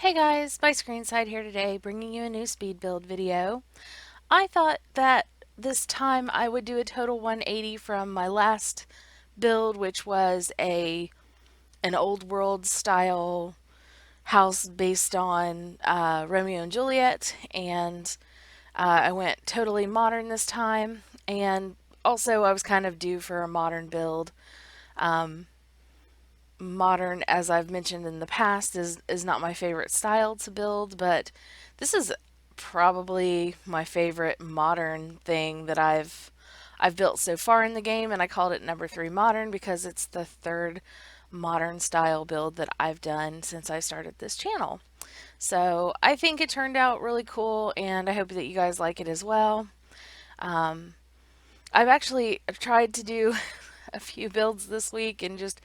Hey guys, byscreenside here today, bringing you a new speed build video. I thought that this time I would do a total 180 from my last build, which was an old world style house based on Romeo and Juliet, and I went totally modern this time, and also I was kind of due for a modern build. Um, Modern, as I've mentioned in the past, is not my favorite style to build, but this is probably my favorite modern thing that I've built so far in the game, and I called it number 3 modern because it's the third modern style build that I've done since I started this channel. So I think it turned out really cool, and I hope that you guys like it as well. Um, I've actually tried to do a few builds this week and just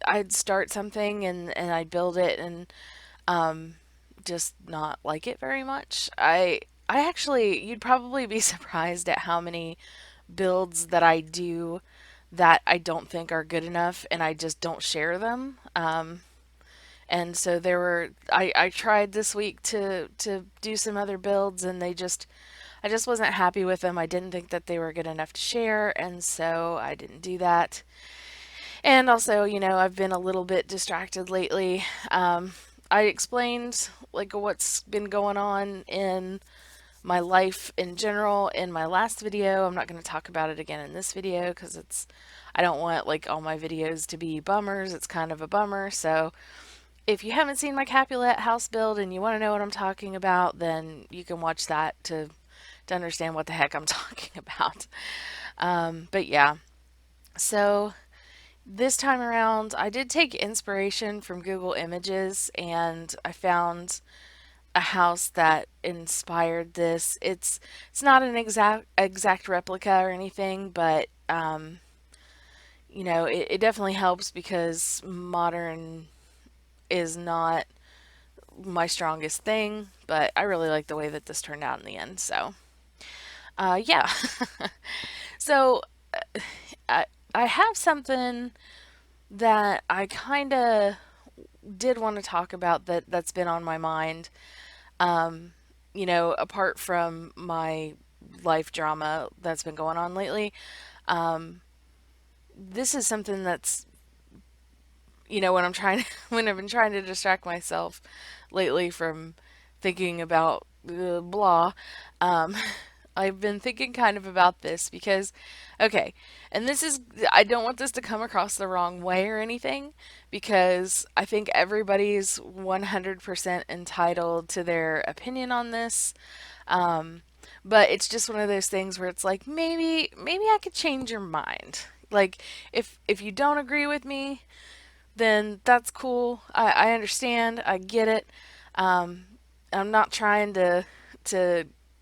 I'd start something and I'd build it and um, just not like it very much. I actually, you'd probably be surprised at how many builds that I do that I don't think are good enough and I just don't share them. And so I tried this week to do some other builds and I just wasn't happy with them. I didn't think that they were good enough to share, and so I didn't do that. And also, I've been a little bit distracted lately. I explained like what's been going on in my life in general in my last video. I'm not going to talk about it again in this video because I don't want like all my videos to be bummers. It's kind of a bummer. So if you haven't seen my Capulet house build and you want to know what I'm talking about, then you can watch that to understand what the heck I'm talking about. But yeah, so this time around, I did take inspiration from Google Images and I found a house that inspired this. It's not an exact replica or anything, but it definitely helps because modern is not my strongest thing, but I really like the way that this turned out in the end. So, yeah. So, I, I have something that I kind of did want to talk about that's been on my mind. Um, Apart from my life drama that's been going on lately, um, this is something that's when I'm trying when I've been trying to distract myself lately from thinking about blah. Um, I've been thinking kind of about this because, okay, and this is, I don't want this to come across the wrong way or anything because I think everybody's 100% entitled to their opinion on this. Um, but it's just one of those things where it's like maybe I could change your mind. Like if you don't agree with me, then that's cool. I understand. I get it. Um, I'm not trying to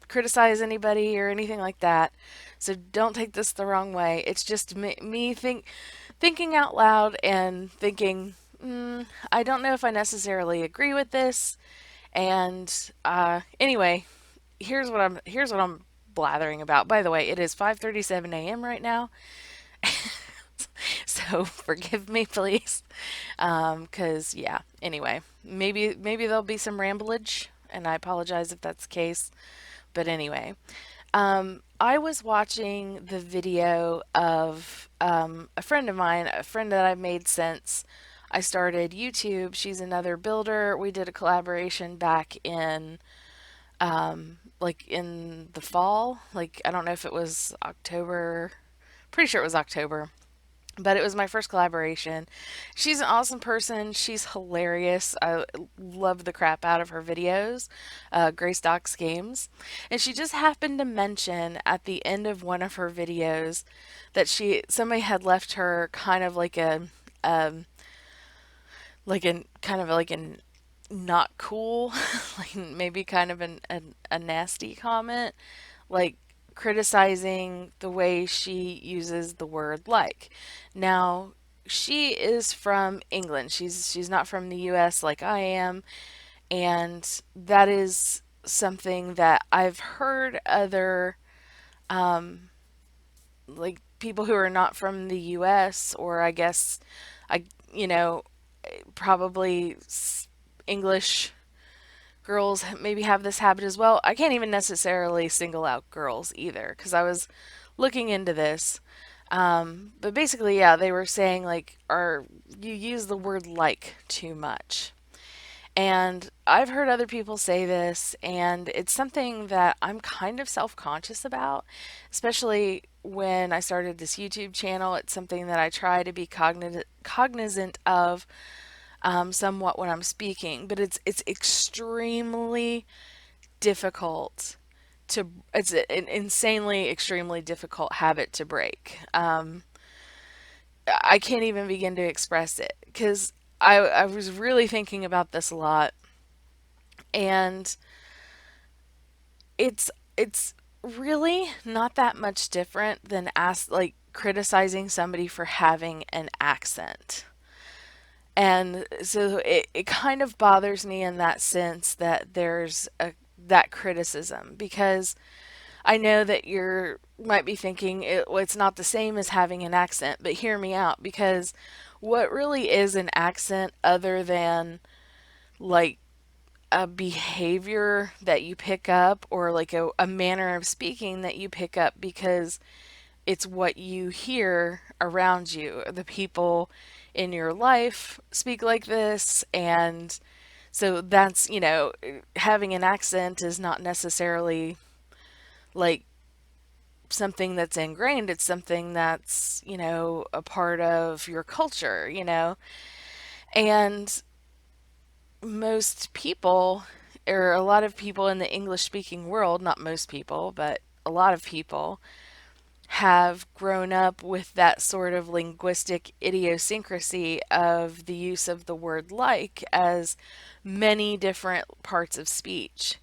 criticize anybody or anything like that. So don't take this the wrong way. It's just thinking out loud and thinking, I don't know if I necessarily agree with this. And anyway, here's what I'm blathering about. By the way, it is 5:37 a.m. right now. So forgive me, please. Cause yeah. Anyway, maybe there'll be some ramblage, and I apologize if that's the case. But anyway, I was watching the video of a friend of mine, a friend that I've made since I started YouTube. She's another builder. We did a collaboration back in like in the fall. Like I don't know if it was October. Pretty sure it was October. But it was my first collaboration. She's an awesome person. She's hilarious. I love the crap out of her videos, Grace Docs Games. And she just happened to mention at the end of one of her videos that somebody had left her kind of um, like a kind of like an not cool, like maybe kind of a nasty comment, like criticizing the way she uses the word like. Now, she is from England. She's not from the US like I am, and that is something that I've heard other like people who are not from the US, or I guess I you know probably English girls maybe have this habit as well. I can't even necessarily single out girls either because I was looking into this. But basically, yeah, they were saying like, are you use the word like too much? And I've heard other people say this, and it's something that I'm kind of self conscious about, especially when I started this YouTube channel. It's something that I try to be cognizant of somewhat when I'm speaking, but it's extremely difficult it's an insanely, extremely difficult habit to break. I can't even begin to express it because I was really thinking about this a lot, and it's really not that much different than criticizing somebody for having an accent. And so it kind of bothers me in that sense that there's that criticism because I know that you're might be thinking well, it's not the same as having an accent, but hear me out because what really is an accent other than like a behavior that you pick up or like a manner of speaking that you pick up because it's what you hear around you. The people in your life speak like this, and so that's, having an accent is not necessarily like something that's ingrained. It's something that's, a part of your culture, And most people, or a lot of people in the English speaking world, not most people, but a lot of people, have grown up with that sort of linguistic idiosyncrasy of the use of the word like as many different parts of speech.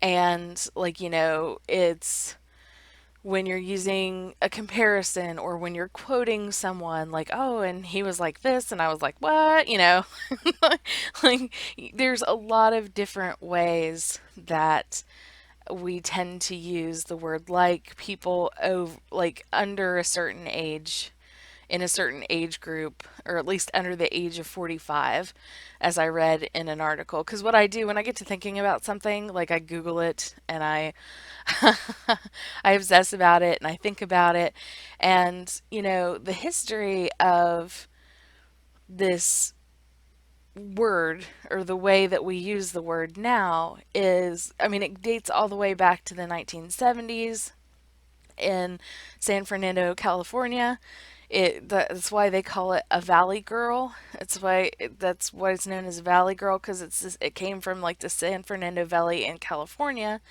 And, like, it's when you're using a comparison or when you're quoting someone, like, oh, and he was like this, and I was like, what? Like, there's a lot of different ways that we tend to use the word like people like under a certain age in a certain age group, or at least under the age of 45, as I read in an article. Because what I do when I get to thinking about something, like I Google it and I I obsess about it and I think about it. And, the history of this word or the way that we use the word now is, I mean, it dates all the way back to the 1970s in San Fernando, California. That's why they call it a valley girl. That's why it's known as valley girl because it came from like the San Fernando Valley in California,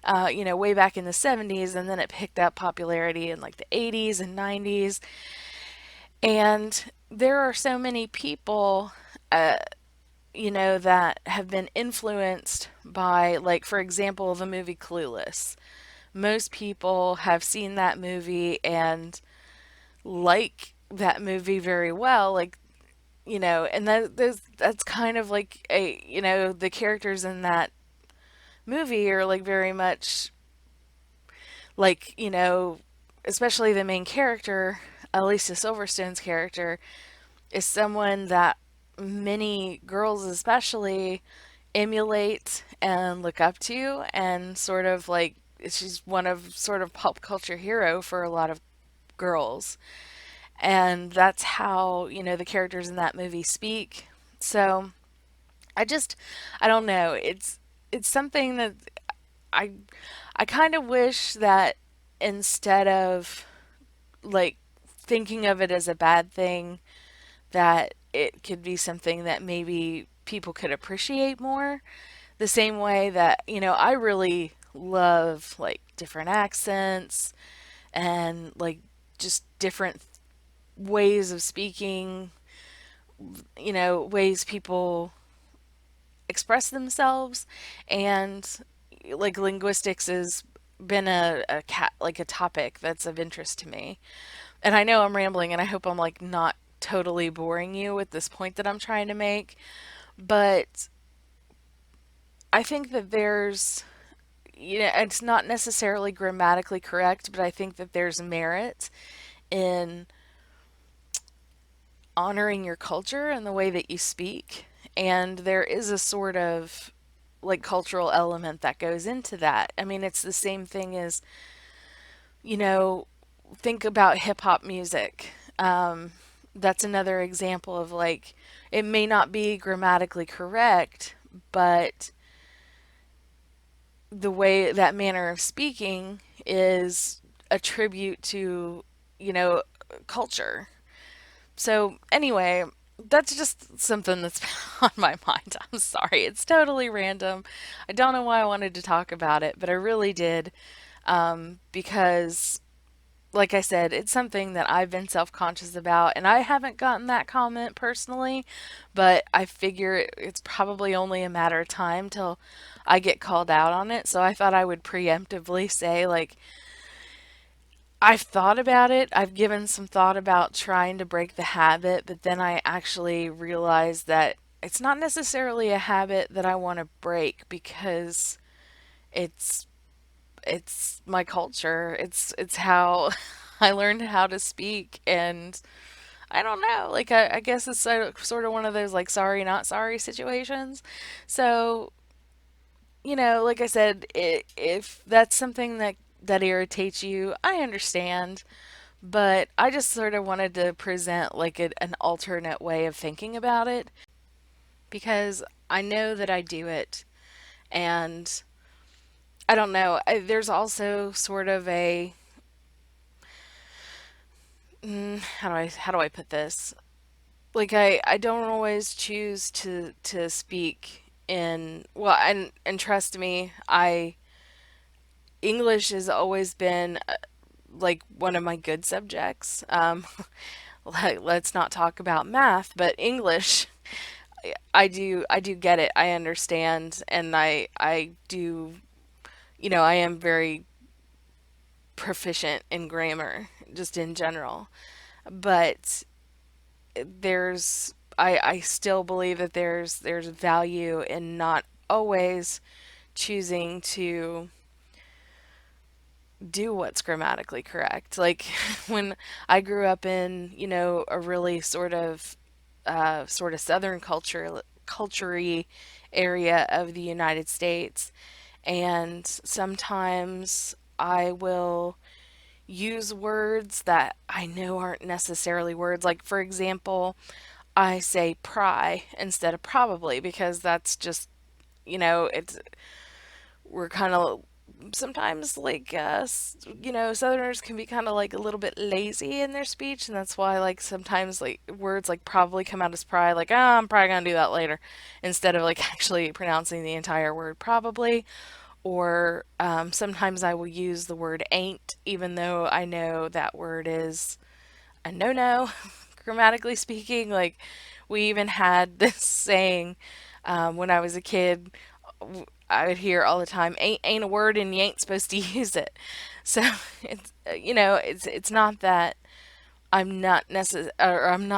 way back in the 70s, and then it picked up popularity in like the 80s and 90s. And there are so many people, that have been influenced by, like, for example, the movie Clueless. Most people have seen that movie and like that movie very well, like, and that's kind of like the characters in that movie are like very much like, especially the main character, Alicia Silverstone's character, is someone that many girls especially emulate and look up to, and sort of like she's one of sort of pop culture hero for a lot of girls. And that's how, the characters in that movie speak. So I just I don't know. It's something that I I kind of wish that instead of like thinking of it as a bad thing, that it could be something that maybe people could appreciate more. The same way that, I really love like different accents and like just different ways of speaking, ways people express themselves. And like linguistics has been like a topic that's of interest to me. And I know I'm rambling and I hope I'm like not totally boring you with this point that I'm trying to make, but I think that there's, it's not necessarily grammatically correct, but I think that there's merit in honoring your culture and the way that you speak And there is a sort of like cultural element that goes into that. I mean, it's the same thing as, you know, think about hip hop music. That's another example of like, it may not be grammatically correct, but the way that manner of speaking is a tribute to, you know, culture. So, anyway, that's just something that's been on my mind. I'm sorry. It's totally random. I don't know why I wanted to talk about it, but I really did, because like I said, it's something that I've been self-conscious about, and I haven't gotten that comment personally, but I figure it's probably only a matter of time till I get called out on it. So I thought I would preemptively say, like, I've thought about it. I've given some thought about trying to break the habit, but then I actually realized that it's not necessarily a habit that I want to break because it's it's my culture. It's how I learned how to speak, and I don't know. Like I guess it's sort of one of those like sorry not sorry situations. So like I said, if that's something that irritates you, I understand. But I just sort of wanted to present like an alternate way of thinking about it because I know that I do it, and I don't know. There's also sort of a how do I put this? Like I don't always choose to speak in well and trust me, I English has always been like one of my good subjects. Like, let's not talk about math, but English, I do get it. I understand, and I do, I am very proficient in grammar just in general. But I still believe that there's value in not always choosing to do what's grammatically correct. Like when I grew up in, a really sort of southern culture area of the United States, and sometimes I will use words that I know aren't necessarily words. Like for example, I say pry instead of probably because that's just, it's we're kind of sometimes like southerners can be kind of like a little bit lazy in their speech, and that's why like sometimes like words like probably come out as pry, like I'm probably gonna do that later, instead of like actually pronouncing the entire word probably. Or sometimes I will use the word ain't even though I know that word is a no-no grammatically speaking. Like we even had this saying when I was a kid. I would hear all the time, ain't a word and you ain't supposed to use it. So it's it's not that I'm not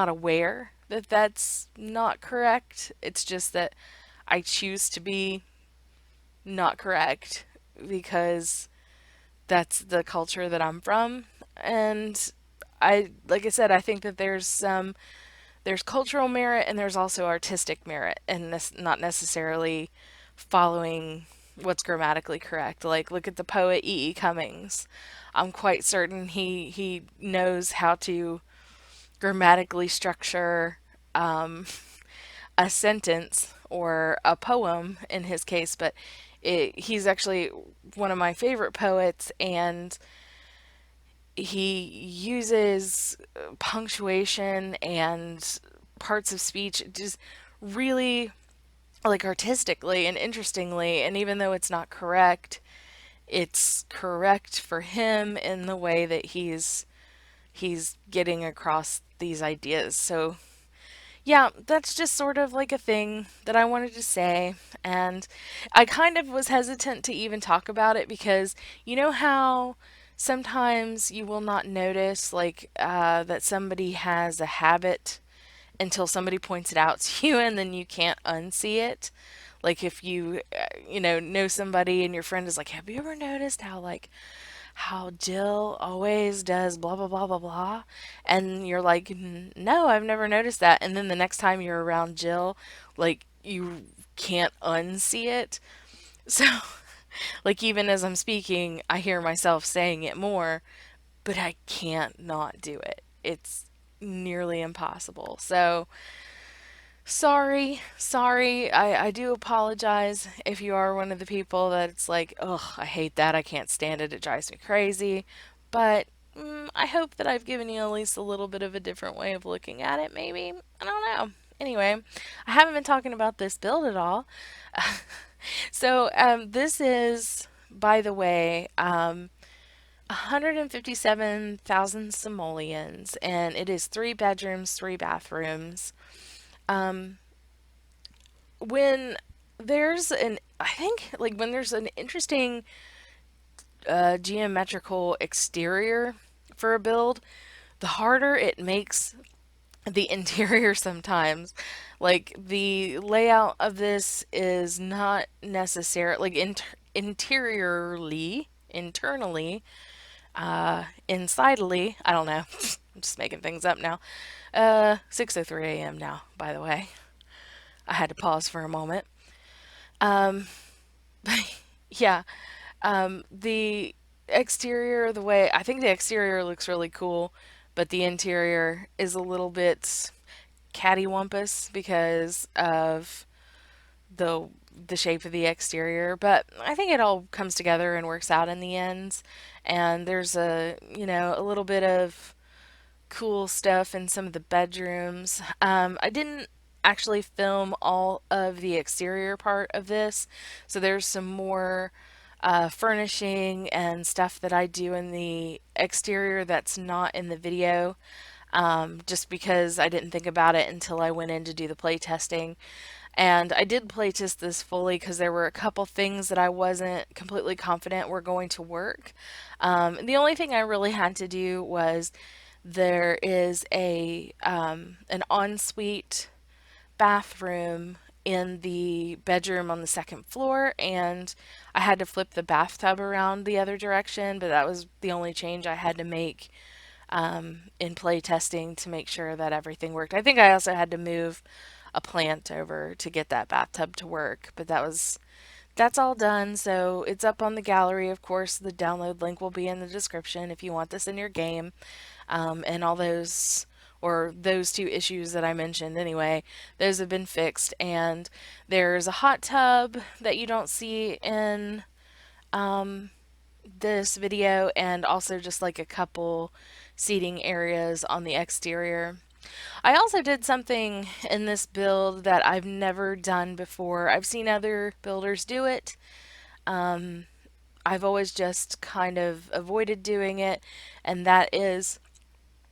aware that that's not correct. It's just that I choose to be not correct because that's the culture that I'm from. And like I said, I think that there's cultural merit and there's also artistic merit, and this not necessarily following what's grammatically correct. Like look at the poet E. E. Cummings. I'm quite certain he knows how to grammatically structure a sentence or a poem in his case, but he's actually one of my favorite poets, and he uses punctuation and parts of speech just really like artistically and interestingly, and even though it's not correct, it's correct for him in the way that he's getting across these ideas. So yeah, that's just sort of like a thing that I wanted to say. And I kind of was hesitant to even talk about it because you know how sometimes you will not notice like that somebody has a habit until somebody points it out to you and then you can't unsee it. Like if you know somebody and your friend is like, "Have you ever noticed how like how Jill always does blah, blah, blah, blah, blah. And you're like, No, I've never noticed that." And then the next time you're around Jill, like, you can't unsee it. So, like, even as I'm speaking, I hear myself saying it more, but I can't not do it. It's nearly impossible. So, sorry, sorry. I do apologize if you are one of the people that it's like, ugh, I hate that. I can't stand it. It drives me crazy. But I hope that I've given you at least a little bit of a different way of looking at it, maybe. I don't know. Anyway, I haven't been talking about this build at all. So, this is, by the way, 157,000 simoleons, and it is 3 bedrooms, 3 bathrooms. Um, when I think, like, when there's an interesting geometrical exterior for a build, the harder it makes the interior sometimes. Like, the layout of this is not necessary, like, internally, insidely, I don't know. I'm just making things up now. 6:03 a.m. now, by the way. I had to pause for a moment. Um, yeah, the exterior, the way I think the exterior looks really cool, but the interior is a little bit cattywampus because of the the shape of the exterior. But I think it all comes together and works out in the end. And there's a little bit of cool stuff in some of the bedrooms. I didn't actually film all of the exterior part of this, so there's some more furnishing and stuff that I do in the exterior that's not in the video. Just because I didn't think about it until I went in to do the play testing. And I did play test this fully because there were a couple things that I wasn't completely confident were going to work. The only thing I really had to do was there is an ensuite bathroom in the bedroom on the second floor, and I had to flip the bathtub around the other direction, but that was the only change I had to make in play testing to make sure that everything worked. I think I also had to move a plant over to get that bathtub to work, but that's all done. So it's up on the gallery. Of course, the download link will be in the description if you want this in your game. And all those, or those two issues that I mentioned anyway, those have been fixed. And there's a hot tub that you don't see in this video, and also just like a couple seating areas on the exterior. I also did something in this build that I've never done before. I've seen other builders do it. I've always just kind of avoided doing it, and that is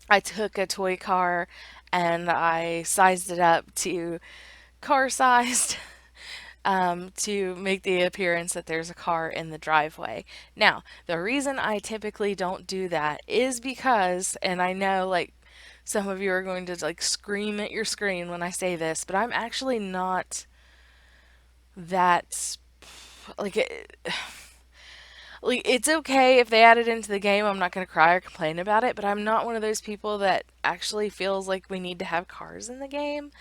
I took a toy car and I sized it up to car sized to make the appearance that there's a car in the driveway. Now, the reason I typically don't do that is because, and I know like some of you are going to like scream at your screen when I say this, but I'm actually not that like like it's okay if they add it into the game. I'm not going to cry or complain about it, but I'm not one of those people that actually feels like we need to have cars in the game.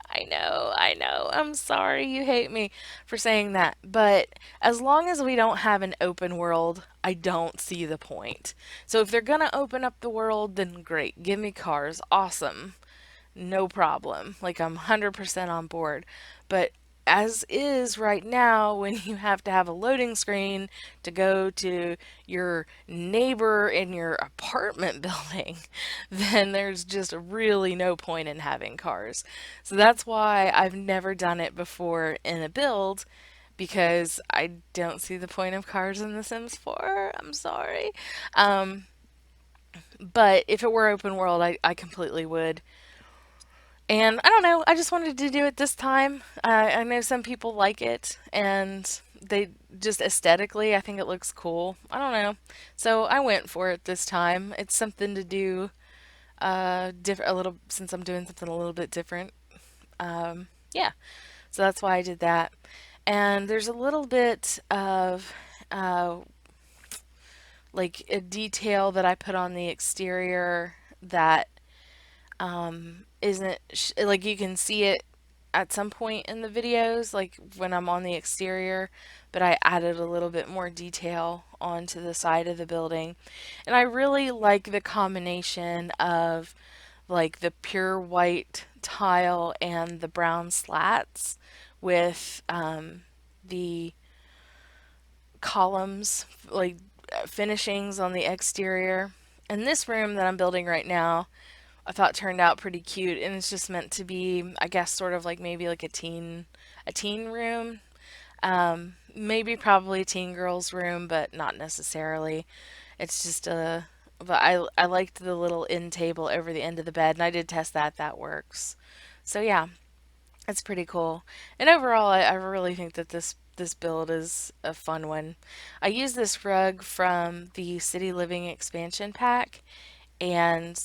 I know. I'm sorry you hate me for saying that. But as long as we don't have an open world, I don't see the point. So if they're going to open up the world, then great. Give me cars. Awesome. No problem. Like, I'm 100% on board. But as is right now, when you have to have a loading screen to go to your neighbor in your apartment building, then there's just really no point in having cars. So that's why I've never done it before in a build, because I don't see the point of cars in The Sims 4. I'm sorry. Um, but if it were open world, I completely would. And I don't know, I just wanted to do it this time. I know some people like it, and they just aesthetically, I think it looks cool. I don't know. So I went for it this time. It's something to do different, a little, since I'm doing something a little bit different. Yeah, so that's why I did that. And there's a little bit of like a detail that I put on the exterior that isn't like you can see it at some point in the videos, like when I'm on the exterior, but I added a little bit more detail onto the side of the building. And I really like the combination of like the pure white tile and the brown slats with the columns, like finishings on the exterior. And this room that I'm building right now, I thought turned out pretty cute, and it's just meant to be, I guess, sort of like maybe like a teen room. Maybe probably a teen girl's room, but not necessarily. It's just a, but I liked the little end table over the end of the bed, and I did test that. That works. So yeah, it's pretty cool. And overall, I really think that this build is a fun one. I use this rug from the City Living expansion pack, and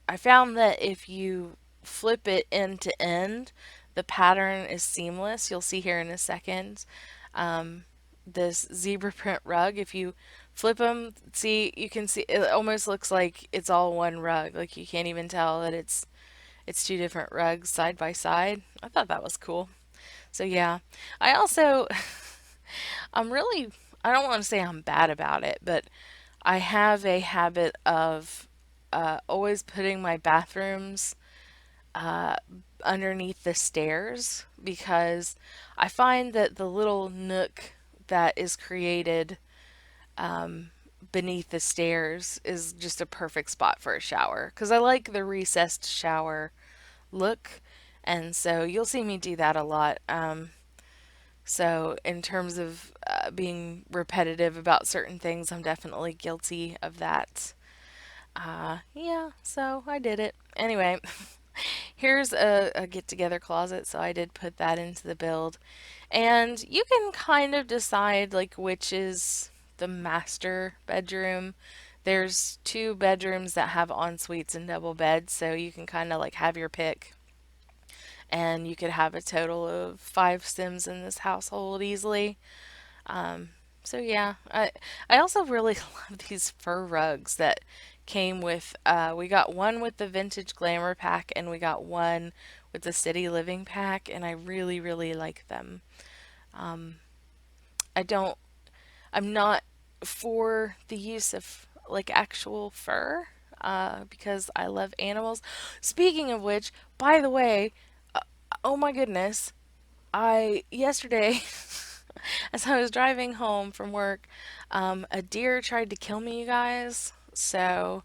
I found that if you flip it end to end, the pattern is seamless. You'll see here in a second. This zebra print rug, if you flip them, see, you can see it almost looks like it's all one rug. Like you can't even tell that it's two different rugs side by side. I thought that was cool. So yeah, I also I'm really I don't want to say I'm bad about it, but I have a habit of always putting my bathrooms uh, underneath the stairs because I find that the little nook that is created beneath the stairs is just a perfect spot for a shower because I like the recessed shower look. And so you'll see me do that a lot. So, in terms of being repetitive about certain things, I'm definitely guilty of that. Yeah, so I did it. Anyway, here's a get together closet, so I did put that into the build. And you can kind of decide like which is the master bedroom. There's two bedrooms that have en suites and double beds, so you can kind of like have your pick. And you could have a total of 5 Sims in this household easily. Um, so yeah, I also really love these fur rugs that came with. We got one with the vintage glamour pack, and we got one with the city living pack, and I really like them. Um, I don't. I'm not for the use of like actual fur, because I love animals. Speaking of which, by the way, oh my goodness, I yesterday as I was driving home from work, a deer tried to kill me, you guys. So,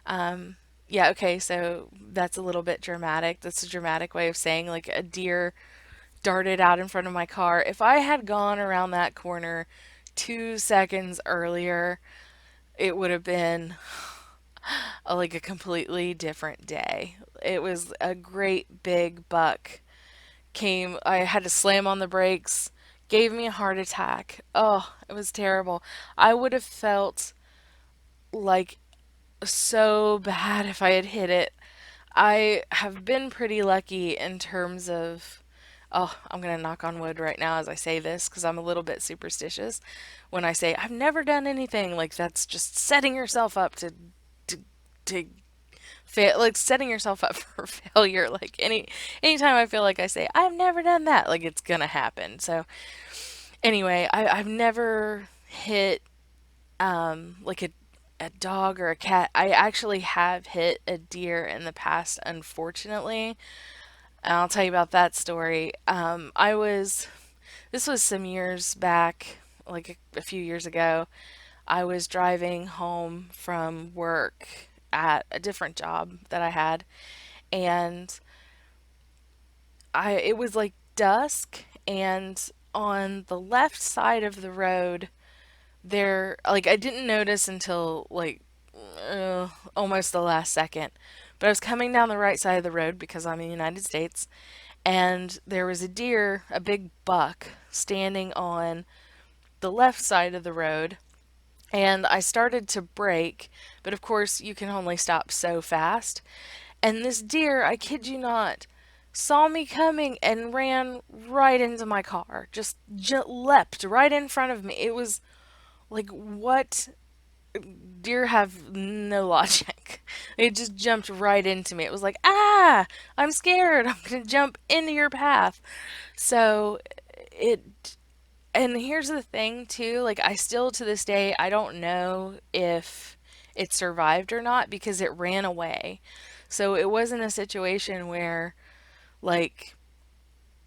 um, yeah, okay, so that's a little bit dramatic. That's a dramatic way of saying like a deer darted out in front of my car. If I had gone around that corner 2 seconds earlier, it would have been like a completely different day. It was a great big buck came, I had to slam on the brakes, gave me a heart attack. Oh, it was terrible. I would have felt like so bad if I had hit it. I have been pretty lucky in terms of, oh, I'm going to knock on wood right now as I say this because I'm a little bit superstitious. When I say I've never done anything, like that's just setting yourself up to, to fail, like setting yourself up for failure. Like anytime I feel like I say I've never done that, like it's gonna happen. So anyway, I've never hit like a dog or a cat. I actually have hit a deer in the past, unfortunately. And I'll tell you about that story. This was some years back, like a few years ago. I was driving home from work at a different job that I had, and I it was like dusk, and on the left side of the road there, like I didn't notice until like almost the last second, but I was coming down the right side of the road because I'm in the United States, and there was a deer, a big buck, standing on the left side of the road. And I started to brake, but of course you can only stop so fast. And this deer, I kid you not, saw me coming and ran right into my car. Just leapt right in front of me. It was like, what? deer have no logic. It just jumped right into me. It was like, ah, I'm scared. I'm gonna jump into your path. So it, and here's the thing too, like I still to this day I don't know if it survived or not because it ran away. So it wasn't a situation where like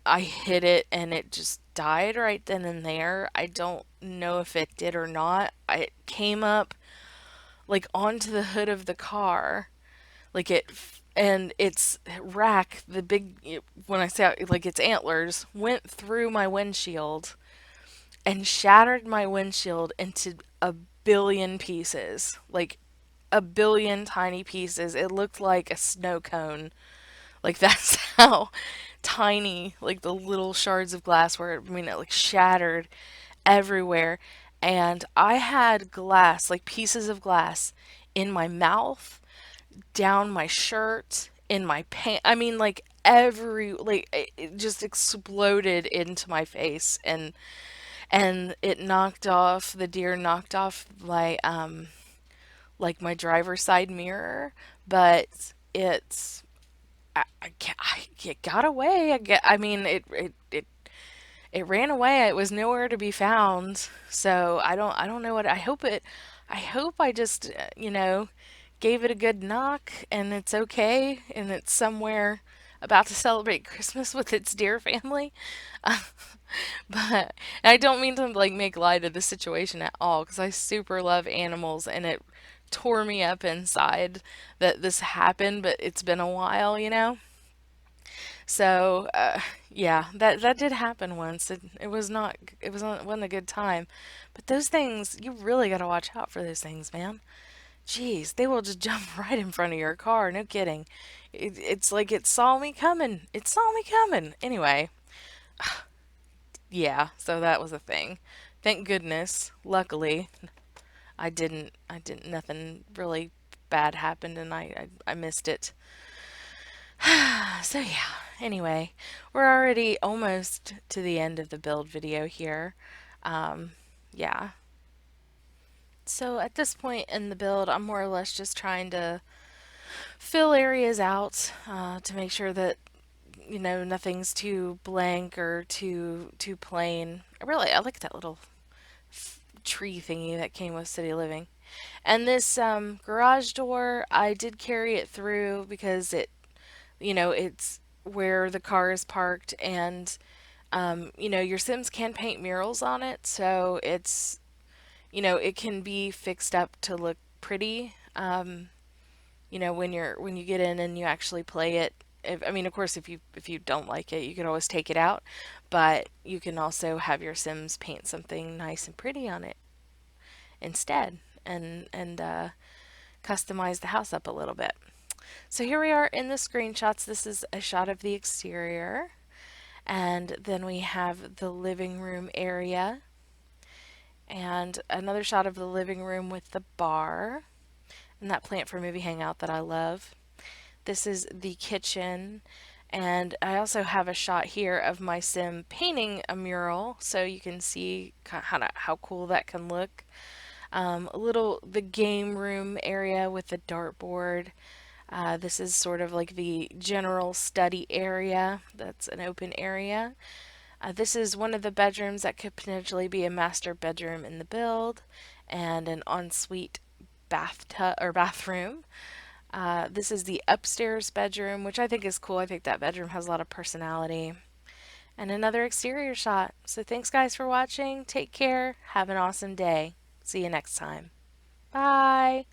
I hit it and it just died right then and there. I don't know if it did or not. It came up like onto the hood of the car, like and its rack, the big, when I say like its antlers, went through my windshield and shattered my windshield into a billion pieces. Like a billion tiny pieces. It looked like a snow cone. Like that's how tiny like the little shards of glass were. I mean, it like shattered everywhere. And I had glass, like pieces of glass in my mouth, down my shirt, in my pants. I mean, like every like it just exploded into my face, and it knocked off the deer knocked off like my driver's side mirror, but it's it got away. I mean, it ran away. It was nowhere to be found. So I don't know what I hope I just gave it a good knock and it's okay and it's somewhere about to celebrate Christmas with its deer family. But I don't mean to like make light of the situation at all because I super love animals and it tore me up inside that this happened, but it's been a while, you know? So, yeah, that did happen once. It was not, wasn't a good time. But those things, you really got to watch out for those things, man. Jeez, they will just jump right in front of your car. No kidding. It's like it saw me coming. It saw me coming. Anyway, yeah, so that was a thing. Thank goodness, luckily, nothing really bad happened and I missed it. So yeah, anyway, we're already almost to the end of the build video here. Um, yeah. So at this point in the build, I'm more or less just trying to fill areas out to make sure that nothing's too blank or too plain. I like that little tree thingy that came with City Living. And this garage door, I did carry it through because it's where the car is parked, and your Sims can paint murals on it, so it can be fixed up to look pretty. When you get in and you actually play it. I mean, of course, if you don't like it, you can always take it out, but you can also have your Sims paint something nice and pretty on it instead, and customize the house up a little bit. So here we are in the screenshots. This is a shot of the exterior. And then we have the living room area. And another shot of the living room with the bar. And that plant for movie hangout that I love. This is the kitchen. And I also have a shot here of my sim painting a mural. So you can see how cool that can look. The game room area with the dartboard. This is sort of like the general study area. That's an open area. This is one of the bedrooms that could potentially be a master bedroom in the build, and an ensuite bathtub or bathroom. This is the upstairs bedroom, which I think is cool. I think that bedroom has a lot of personality. And another exterior shot. So thanks guys for watching. Take care. Have an awesome day. See you next time. Bye.